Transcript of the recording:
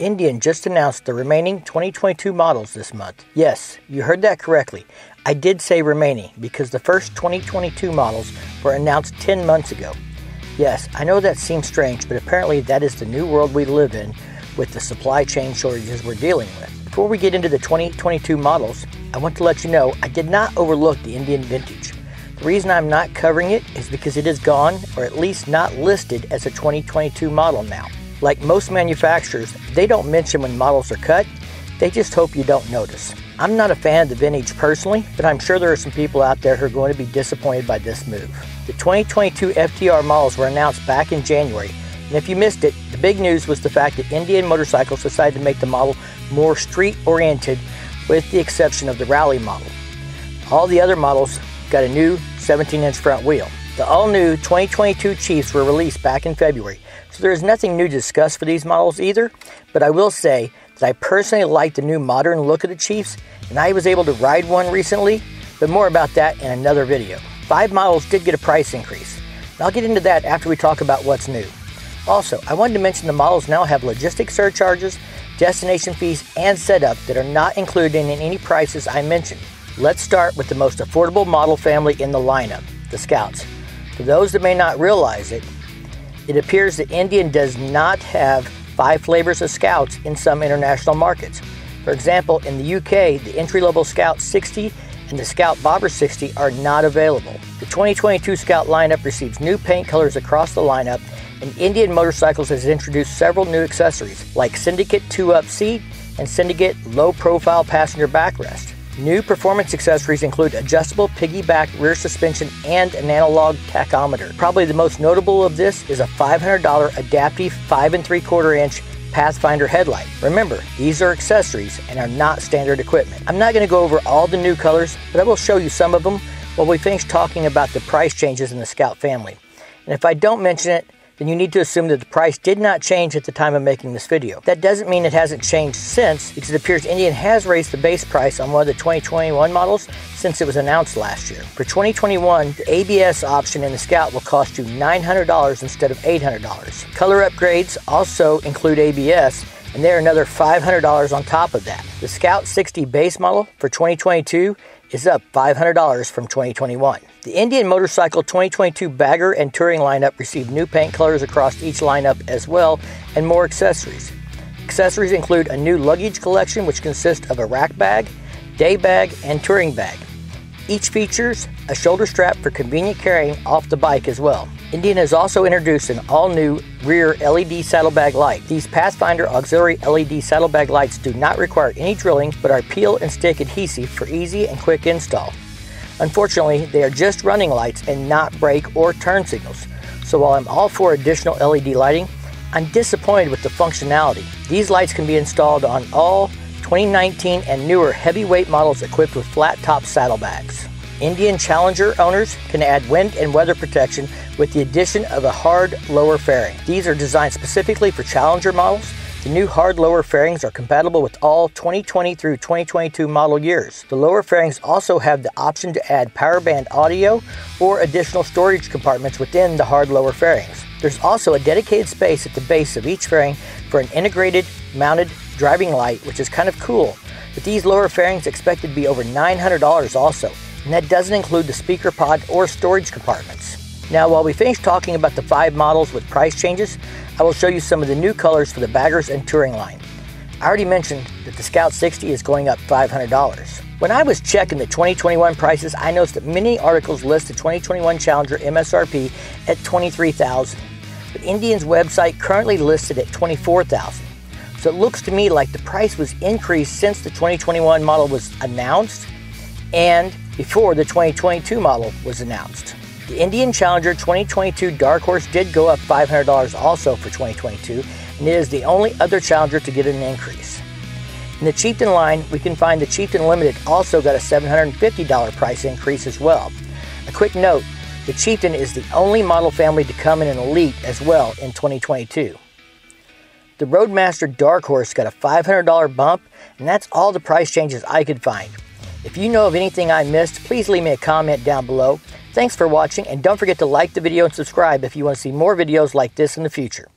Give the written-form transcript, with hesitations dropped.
Indian just announced the remaining 2022 models this month. Yes, you heard that correctly. I did say remaining because the first 2022 models were announced 10 months ago. Yes, I know that seems strange, but apparently that is the new world we live in with the supply chain shortages we're dealing with. Before we get into the 2022 models, I want to let you know I did not overlook the Indian Vintage. The reason I'm not covering it is because it is gone, or at least not listed as a 2022 model now. Like most manufacturers, they don't mention when models are cut, they just hope you don't notice. I'm not a fan of the Vintage personally, but I'm sure there are some people out there who are going to be disappointed by this move. The 2022 FTR models were announced back in January, and if you missed it, the big news was the fact that Indian Motorcycles decided to make the model more street-oriented with the exception of the rally model. All the other models got a new 17-inch front wheel. The all-new 2022 Chiefs were released back in February, so there is nothing new to discuss for these models either, but I will say that I personally like the new modern look of the Chiefs, and I was able to ride one recently, but more about that in another video. 5 models did get a price increase, and I'll get into that after we talk about what's new. Also, I wanted to mention the models now have logistic surcharges, destination fees, and setup that are not included in any prices I mentioned. Let's start with the most affordable model family in the lineup, the Scouts. For those that may not realize it, it appears that Indian does not have 5 flavors of Scouts in some international markets. For example, in the UK, the entry-level Scout 60 and the Scout Bobber 60 are not available. The 2022 Scout lineup receives new paint colors across the lineup, and Indian Motorcycles has introduced several new accessories like Syndicate 2-up seat and Syndicate low-profile passenger backrest. New performance accessories include adjustable piggyback rear suspension and an analog tachometer. Probably the most notable of this is a $500 adaptive 5 3/4-inch Pathfinder headlight. Remember, these are accessories and are not standard equipment. I'm not going to go over all the new colors, but I will show you some of them while we finish talking about the price changes in the Scout family. And if I don't mention it, then you need to assume that the price did not change at the time of making this video. That doesn't mean it hasn't changed since, because it appears Indian has raised the base price on one of the 2021 models since it was announced last year. For 2021, the ABS option in the Scout will cost you $900 instead of $800. Color upgrades also include ABS, and they're another $500 on top of that. The Scout 60 base model for 2022 is up $500 from 2021. The Indian Motorcycle 2022 Bagger and Touring lineup received new paint colors across each lineup as well, and more accessories. Accessories include a new luggage collection which consists of a rack bag, day bag, and touring bag. Each features a shoulder strap for convenient carrying off the bike as well. Indian has also introduced an all-new rear LED saddlebag light. These Pathfinder auxiliary LED saddlebag lights do not require any drilling but are peel and stick adhesive for easy and quick install. Unfortunately, they are just running lights and not brake or turn signals. So while I'm all for additional LED lighting, I'm disappointed with the functionality. These lights can be installed on all 2019 and newer heavyweight models equipped with flat-top saddlebags. Indian Challenger owners can add wind and weather protection with the addition of a hard lower fairing. These are designed specifically for Challenger models. The new hard lower fairings are compatible with all 2020 through 2022 model years. The lower fairings also have the option to add power band audio or additional storage compartments within the hard lower fairings. There's also a dedicated space at the base of each fairing for an integrated mounted driving light, which is kind of cool. But these lower fairings expected to be over $900 also, and that doesn't include the speaker pod or storage compartments. Now, while we finish talking about the 5 models with price changes, I will show you some of the new colors for the Baggers and Touring line. I already mentioned that the Scout 60 is going up $500. When I was checking the 2021 prices, I noticed that many articles list the 2021 Challenger MSRP at $23,000, but Indian's website currently listed at $24,000. So it looks to me like the price was increased since the 2021 model was announced and before the 2022 model was announced. The Indian Challenger 2022 Dark Horse did go up $500 also for 2022, and it is the only other Challenger to get an increase. In the Chieftain line, we can find the Chieftain Limited also got a $750 price increase as well. A quick note, the Chieftain is the only model family to come in an Elite as well in 2022. The Roadmaster Dark Horse got a $500 bump, and that's all the price changes I could find. If you know of anything I missed, please leave me a comment down below. Thanks for watching, and don't forget to like the video and subscribe if you want to see more videos like this in the future.